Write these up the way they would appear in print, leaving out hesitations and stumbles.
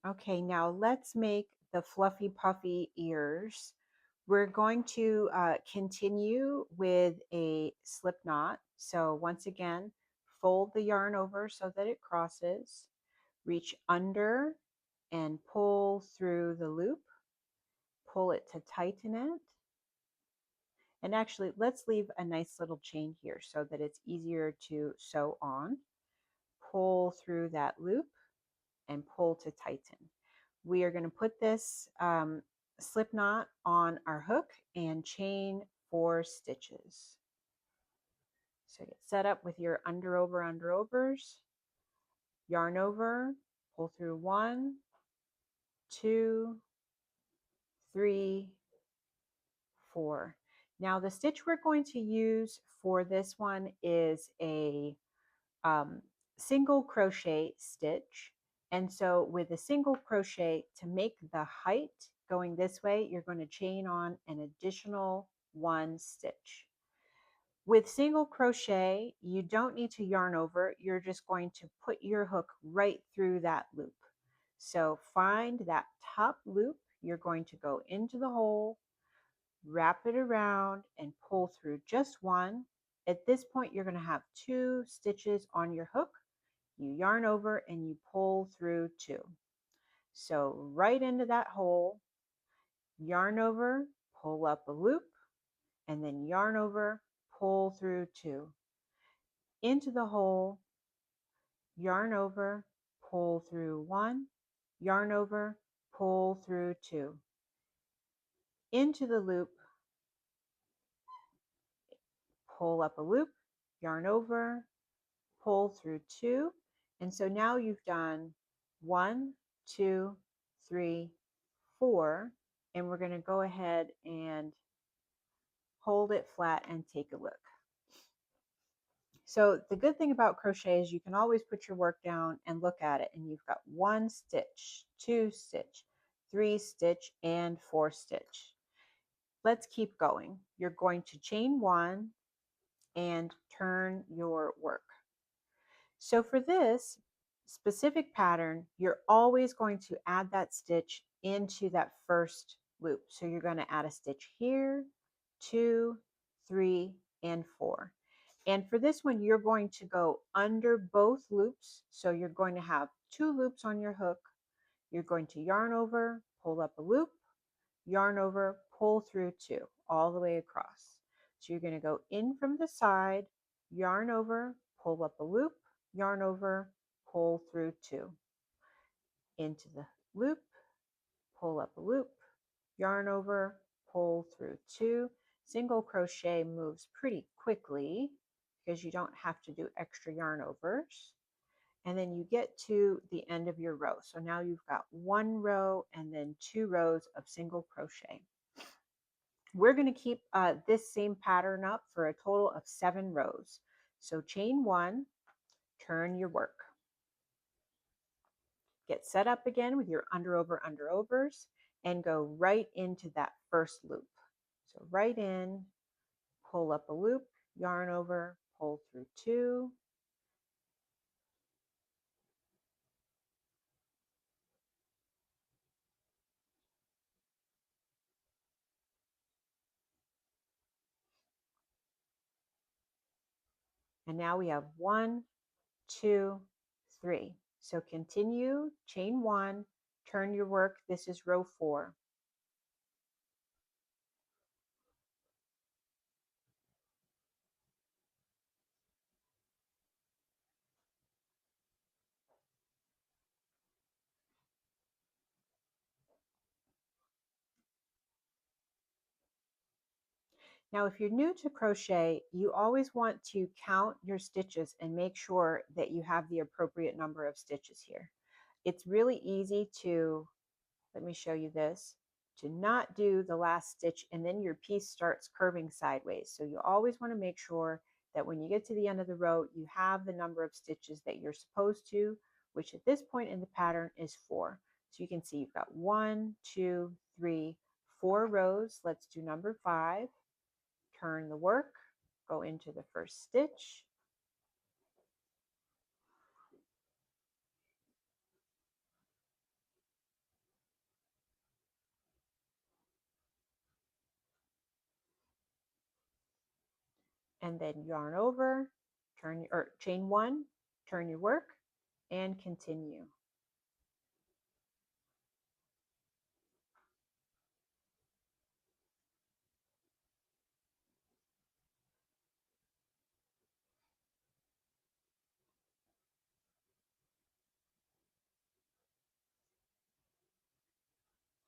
Okay, now let's make the fluffy puffy ears. We're going to continue with a slip knot. So once again, fold the yarn over so that it crosses, reach under and pull through the loop, pull it to tighten it. And actually, let's leave a nice little chain here so that it's easier to sew on. Pull through that loop and pull to tighten. We are going to put this slip knot on our hook and chain 4 stitches. So get set up with your underovers, yarn over, pull through 1, 2, 3, 4. Now the stitch we're going to use for this one is a um, single crochet stitch. And so with a single crochet, to make the height going this way, you're going to chain on an additional 1 stitch. With single crochet, you don't need to yarn over. You're just going to put your hook right through that loop. So find that top loop. You're going to go into the hole, wrap it around, and pull through just 1. At this point, you're going to have 2 stitches on your hook. You yarn over and you pull through 2. So right into that hole, yarn over, pull up a loop, and then yarn over, pull through 2. Into the hole, yarn over, pull through 1, yarn over, pull through 2. Into the loop, pull up a loop, yarn over, pull through 2. And so now you've done 1, 2, 3, 4, and we're going to go ahead and hold it flat and take a look. So the good thing about crochet is you can always put your work down and look at it, and you've got 1 stitch, 2 stitch, 3 stitch, and 4 stitch. Let's keep going. You're going to chain 1 and turn your work. So for this specific pattern, you're always going to add that stitch into that first loop. So you're going to add a stitch here, 2, 3, and 4. And for this one, you're going to go under both loops. So you're going to have 2 loops on your hook. You're going to yarn over, pull up a loop, yarn over, pull through 2, all the way across. So you're going to go in from the side, yarn over, pull up a loop, yarn over, pull through 2. Into the loop, pull up a loop, yarn over, pull through 2. Single crochet moves pretty quickly because you don't have to do extra yarn overs. And then you get to the end of your row. So now you've got 1 row and then 2 rows of single crochet. We're going to keep this same pattern up for a total of 7 rows. So chain 1, turn your work. Get set up again with your underovers, and go right into that first loop. So right in, pull up a loop, yarn over, pull through 2. And now we have 1, 2, 3. So continue, chain 1, turn your work. This is row 4. Now, if you're new to crochet, you always want to count your stitches and make sure that you have the appropriate number of stitches here. It's really easy to, let me show you this, to not do the last stitch and then your piece starts curving sideways. So you always want to make sure that when you get to the end of the row, you have the number of stitches that you're supposed to, which at this point in the pattern is 4. So you can see you've got 1, 2, 3, 4 rows. Let's do number 5. Turn the work, go into the first stitch, and then yarn over, turn or chain one, turn your work, and continue.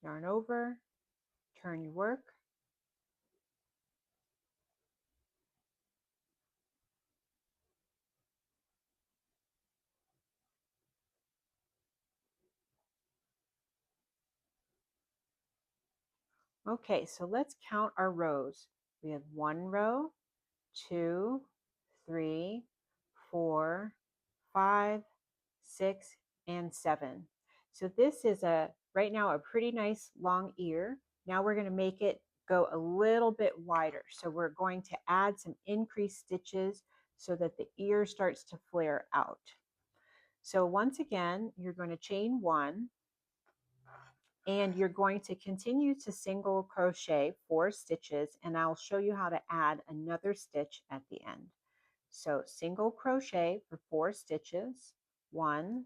Yarn over, turn your work, okay, so let's count our rows. We have 1 row, 2, 3, 4, 5, 6, and 7. So this is right now a pretty nice long ear. Now we're going to make it go a little bit wider. So we're going to add some increased stitches so that the ear starts to flare out. So once again, you're going to chain 1, and you're going to continue to single crochet 4 stitches, and I'll show you how to add another stitch at the end. So single crochet for 4 stitches, 1,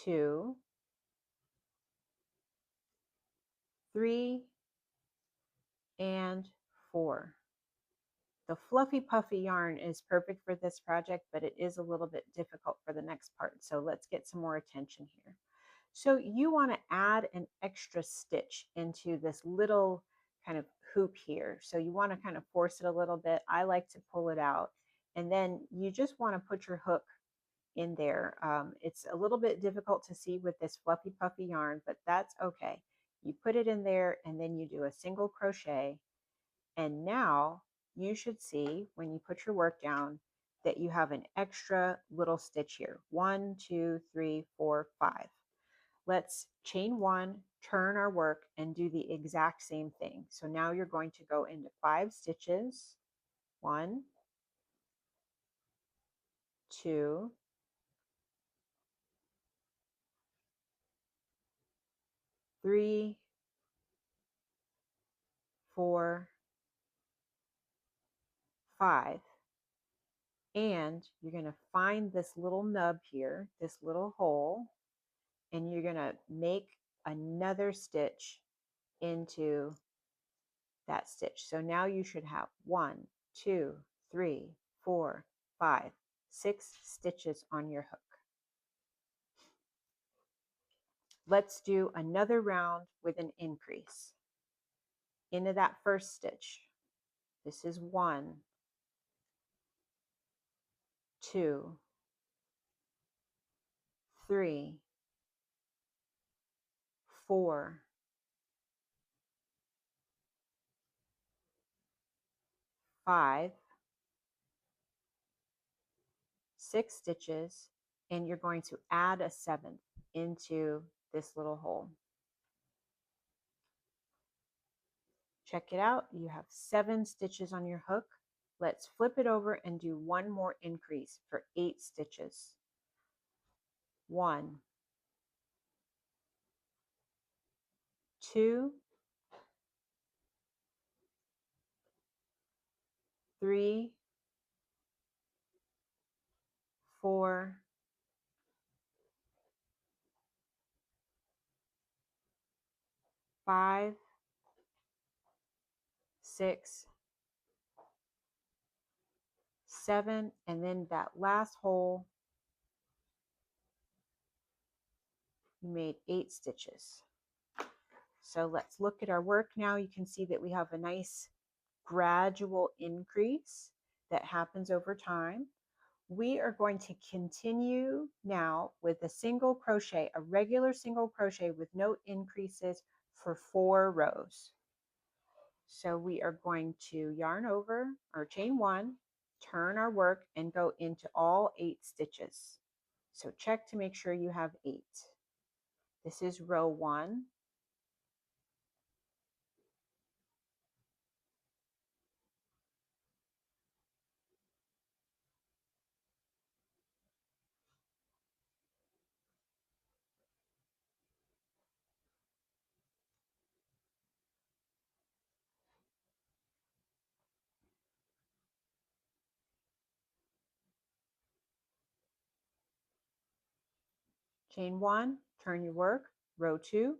2, 3, and 4. The fluffy puffy yarn is perfect for this project, but it is a little bit difficult for the next part. So let's get some more attention here. So you want to add an extra stitch into this little kind of hoop here. So you want to kind of force it a little bit. I like to pull it out. And then you just want to put your hook in there. It's a little bit difficult to see with this fluffy puffy yarn, but that's okay. You put it in there and then you do a single crochet. And now you should see when you put your work down that you have an extra little stitch here. 1, 2, 3, 4, 5. Let's chain 1, turn our work, and do the exact same thing. So now you're going to go into 5 stitches. 1, 2, 3, 4, 5. And you're going to find this little nub here, this little hole, and you're going to make another stitch into that stitch. So now you should have 1, 2, 3, 4, 5, 6 stitches on your hook. Let's do another round with an increase into that first stitch. This is 1, 2, 3, 4, 5, 6 stitches, and you're going to add a 7th into this little hole. Check it out. You have 7 stitches on your hook. Let's flip it over and do one more increase for 8 stitches. 1, 2, 3, 4, 5, 6, 7, and then that last hole, you made 8 stitches. So let's look at our work now. You can see that we have a nice gradual increase that happens over time. We are going to continue now with a single crochet, a regular single crochet with no increases for 4 rows. So we are going to yarn over or chain 1, turn our work, and go into all 8 stitches. So check to make sure you have 8. This is row 1. Chain 1, turn your work, row 2,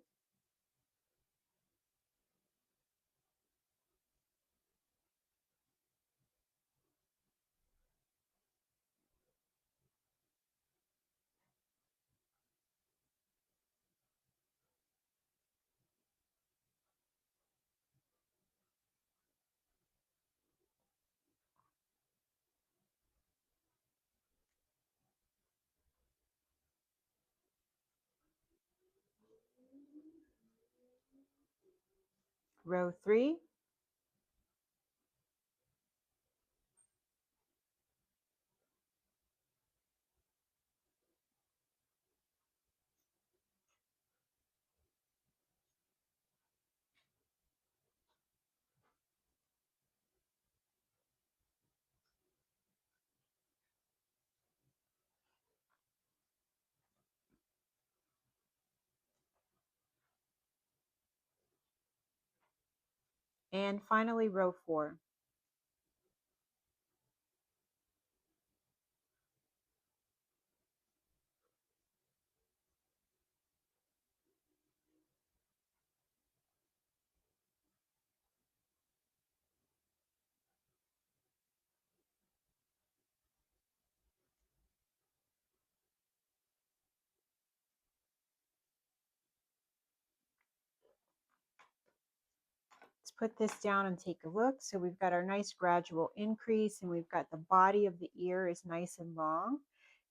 row 3, and finally row 4. Let's put this down and take a look. So we've got our nice gradual increase, and we've got the body of the ear is nice and long.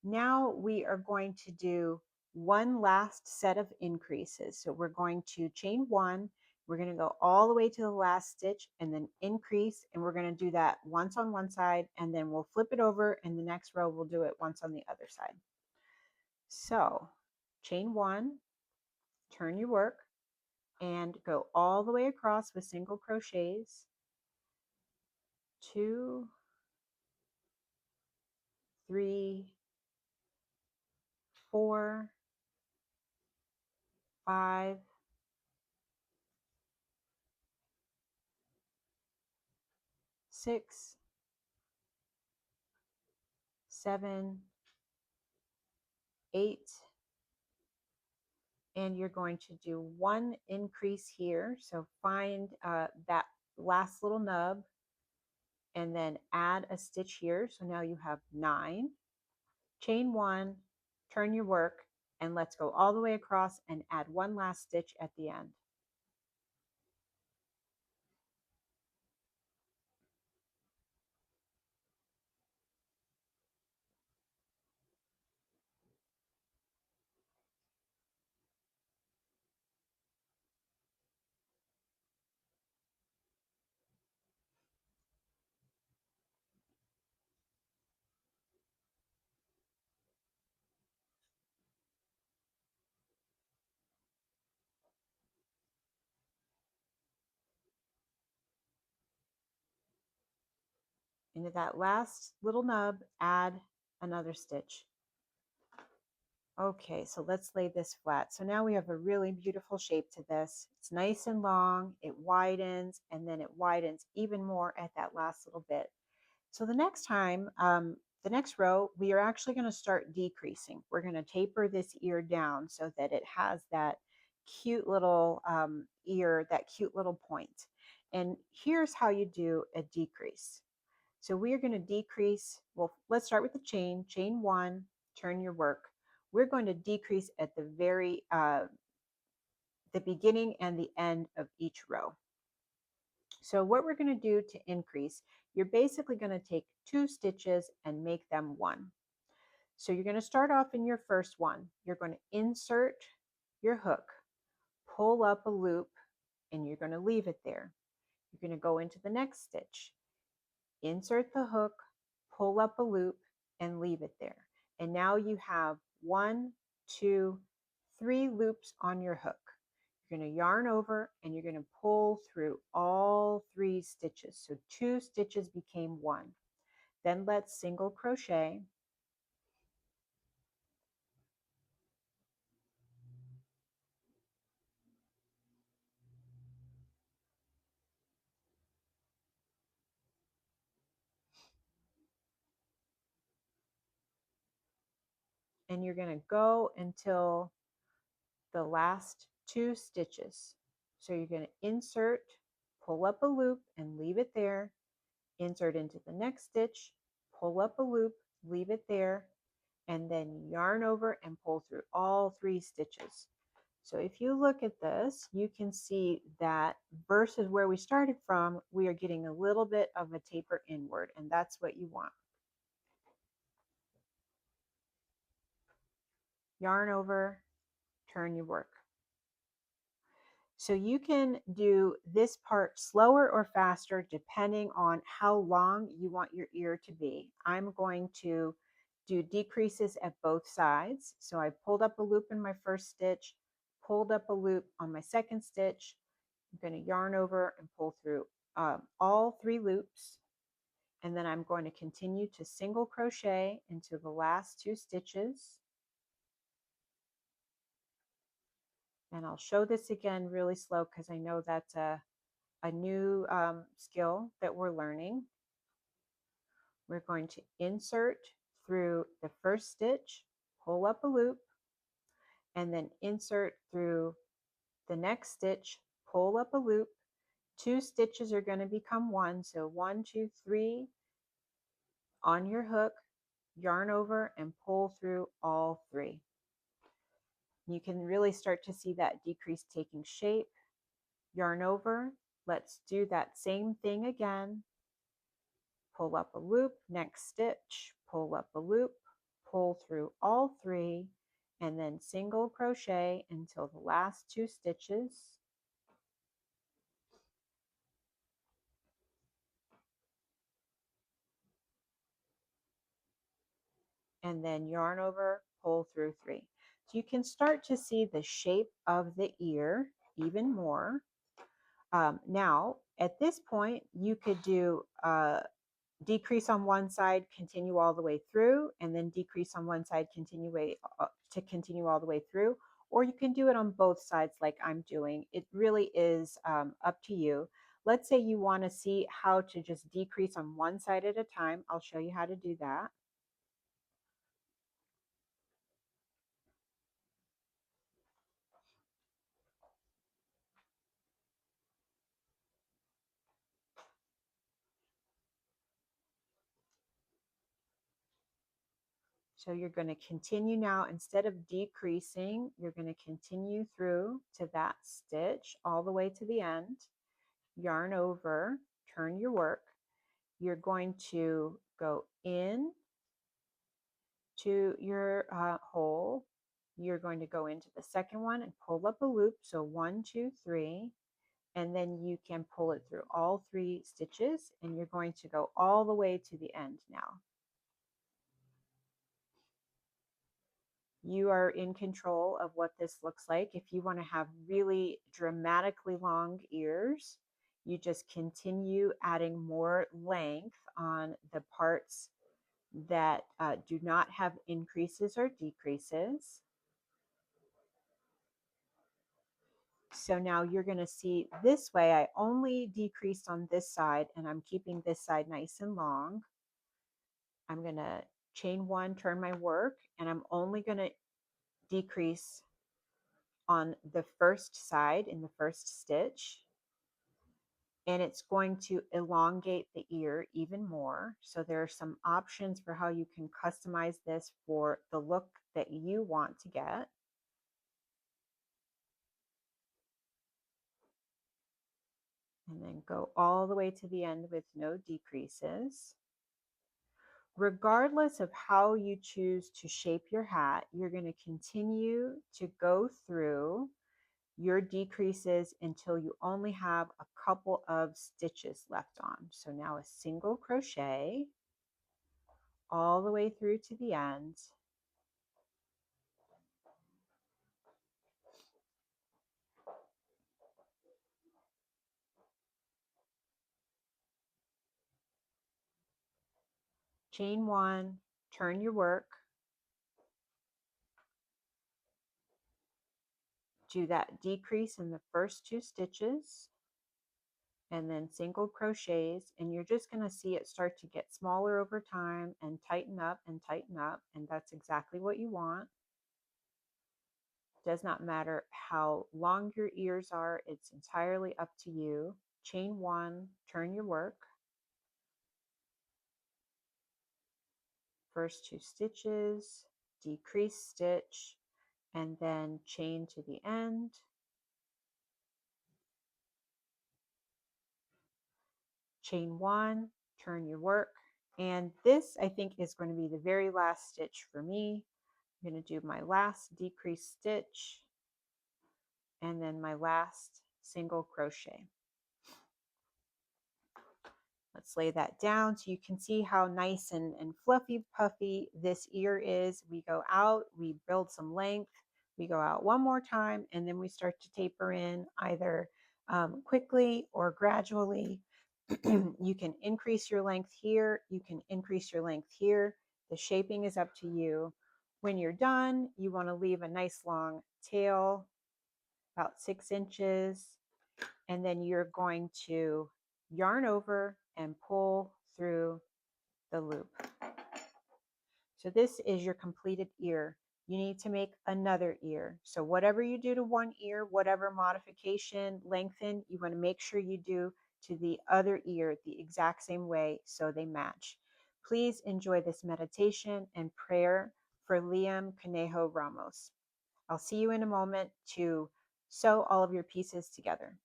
Now we are going to do one last set of increases. So we're going to chain 1, we're going to go all the way to the last stitch and then increase, and we're going to do that once on one side, and then we'll flip it over, and the next row we'll do it once on the other side. So chain 1, turn your work, and go all the way across with single crochets, 2, 3, 4, 5, 6, 7, 8, and you're going to do one increase here. So find that last little nub and then add a stitch here. So now you have 9. Chain 1, turn your work, and let's go all the way across and add one last stitch at the end. Into that last little nub, add another stitch. Okay, so let's lay this flat. So now we have a really beautiful shape to this. It's nice and long, it widens, and then it widens even more at that last little bit. So the next time, the next row, we are actually going to start decreasing. We're going to taper this ear down so that it has that cute little ear, that cute little point. And here's how you do a decrease. So we are going to decrease, well, let's start with the chain 1, turn your work. We're going to decrease at the the beginning and the end of each row. So what we're going to do to increase, you're basically going to take 2 stitches and make them 1. So you're going to start off in your first one. You're going to insert your hook, pull up a loop, and you're going to leave it there. You're going to go into the next stitch, insert the hook, pull up a loop, and leave it there. And now you have 1, 2, 3 loops on your hook. You're going to yarn over and you're going to pull through all 3 stitches. So 2 stitches became 1. Then let's single crochet. and you're going to go until the last two stitches. So you're going to insert, pull up a loop and leave it there, insert into the next stitch, pull up a loop, leave it there, and then yarn over and pull through all three stitches. So if you look at this, you can see that versus where we started from, we are getting a little bit of a taper inward, and that's what you want. Yarn over, turn your work. So you can do this part slower or faster depending on how long you want your ear to be. I'm going to do decreases at both sides. So I pulled up a loop in my first stitch, pulled up a loop on my second stitch. I'm going to yarn over and pull through all three loops. And then I'm going to continue to single crochet into the last two stitches. And I'll show this again really slow because I know that's a new skill that we're learning. We're going to insert through the first stitch, pull up a loop, and then insert through the next stitch, pull up a loop. Two stitches are going to become one. So 1, 2, 3 on your hook, yarn over and pull through all three. You can really start to see that decrease taking shape. Yarn over. Let's do that same thing again. Pull up a loop, next stitch, pull up a loop, pull through all three, and then single crochet until the last two stitches. And then yarn over, pull through three. So you can start to see the shape of the ear even more. Now, at this point, you could do decrease on one side, continue all the way through, and then decrease on one side, continue all the way through, or you can do it on both sides like I'm doing. It really is up to you. Let's say you want to see how to just decrease on one side at a time. I'll show you how to do that. So you're going to continue now. Instead of decreasing, you're going to continue through to that stitch all the way to the end. Yarn over, turn your work. You're going to go in to your hole. You're going to go into the second one and pull up a loop. So 1, 2, 3, and then you can pull it through all three stitches, and you're going to go all the way to the end now. You are in control of what this looks like. If you want to have really dramatically long ears, you just continue adding more length on the parts that do not have increases or decreases. So now you're going to see this way, I only decreased on this side and I'm keeping this side nice and long. I'm going to chain one, turn my work, and I'm only going to decrease on the first side in the first stitch. And it's going to elongate the ear even more. So there are some options for how you can customize this for the look that you want to get. And then go all the way to the end with no decreases. Regardless of how you choose to shape your hat, you're going to continue to go through your decreases until you only have a couple of stitches left on. So now a single crochet all the way through to the end. Chain one, turn your work. Do that decrease in the first two stitches, and then single crochets, and you're just going to see it start to get smaller over time and tighten up and tighten up, and that's exactly what you want. Does not matter how long your ears are, it's entirely up to you. Chain one, turn your work. First 2 stitches, decrease stitch, and then chain to the end. Chain one, turn your work. And this, I think, is going to be the very last stitch for me. I'm going to do my last decrease stitch and then my last single crochet. Let's lay that down so you can see how nice and fluffy puffy this ear is. We go out, we build some length, we go out one more time, and then we start to taper in either quickly or gradually. You can increase your length here, you can increase your length here. The shaping is up to you. When you're done, you want to leave a nice long tail, about 6 inches, and then you're going to yarn over and pull through the loop. So this is your completed ear. You need to make another ear. So whatever you do to one ear, whatever modification, lengthen, you want to make sure you do to the other ear the exact same way so they match. Please enjoy this meditation and prayer for Liam Conejo Ramos. I'll see you in a moment to sew all of your pieces together.